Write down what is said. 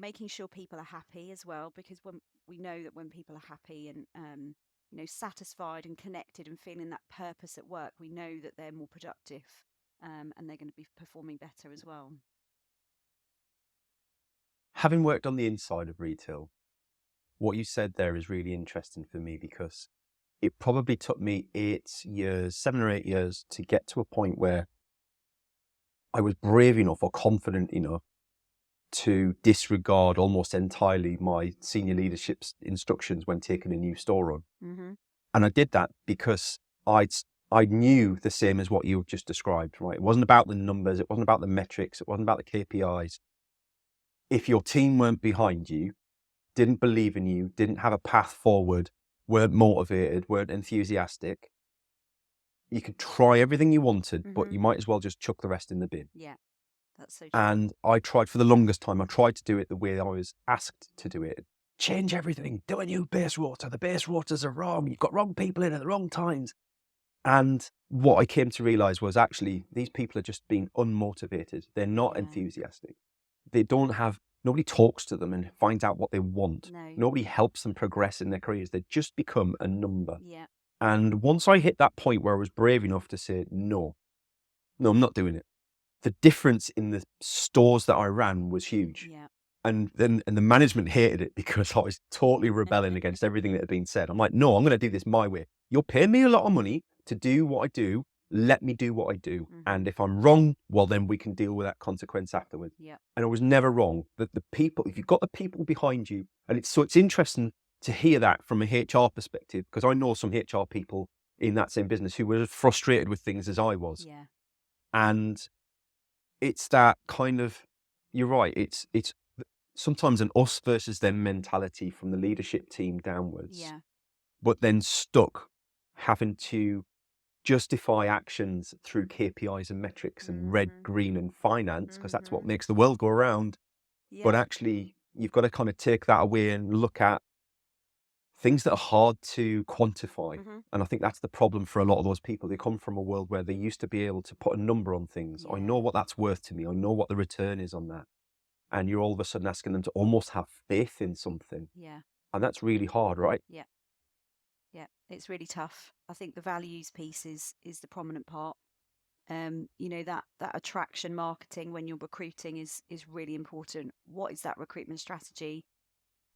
making sure people are happy as well, because when we know that when people are happy and satisfied and connected and feeling that purpose at work, we know that they're more productive, and they're going to be performing better as well. Having worked on the inside of retail, what you said there is really interesting for me, because it probably took me 7 or 8 years to get to a point where I was brave enough or confident enough to disregard almost entirely my senior leadership's instructions when taking a new store on. Mm-hmm. And I did that because I knew the same as what you just described, right? It wasn't about the numbers. It wasn't about the metrics. It wasn't about the KPIs. If your team weren't behind you, didn't believe in you, didn't have a path forward, weren't motivated, weren't enthusiastic, you could try everything you wanted, but Mm-hmm. you might as well just chuck the rest in the bin. Yeah, that's so true. And I tried for the longest time. I tried to do it the way I was asked to do it. Change everything. Do a new base rota. The base rotas are wrong. You've got wrong people in at the wrong times. And what I came to realize was actually these people are just being unmotivated. They're not Yeah. enthusiastic. They don't have, nobody talks to them and finds out what they want. No. Nobody helps them progress in their careers. They just become a number. Yeah. And once I hit that point where I was brave enough to say, no, I'm not doing it, the difference in the stores that I ran was huge. Yeah. And the management hated it because I was totally rebelling against everything that had been said. I'm like, no, I'm going to do this my way. You're paying me a lot of money to do what I do. Let me do what I do. Mm-hmm. And if I'm wrong, well, then we can deal with that consequence afterwards. Yeah. And I was never wrong. That the people, if you've got the people behind you, and it's interesting to hear that from a HR perspective, because I know some HR people in that same business who were as frustrated with things as I was. Yeah. And it's that kind of, you're right, it's sometimes an us versus them mentality from the leadership team downwards. Yeah. But then stuck having to justify actions through KPIs and metrics and red, Mm-hmm. green and finance, because that's what Mm-hmm. makes the world go around. Yeah. But actually, you've got to kind of take that away and look at things that are hard to quantify. Mm-hmm. And I think that's the problem for a lot of those people. They come from a world where they used to be able to put a number on things. I know Yeah. what that's worth to me. I know what the return is on that. And you're all of a sudden asking them to almost have faith in something. Yeah. And that's really hard, right? Yeah. Yeah. It's really tough. I think the values piece is the prominent part. That attraction marketing when you're recruiting is really important. What is that recruitment strategy?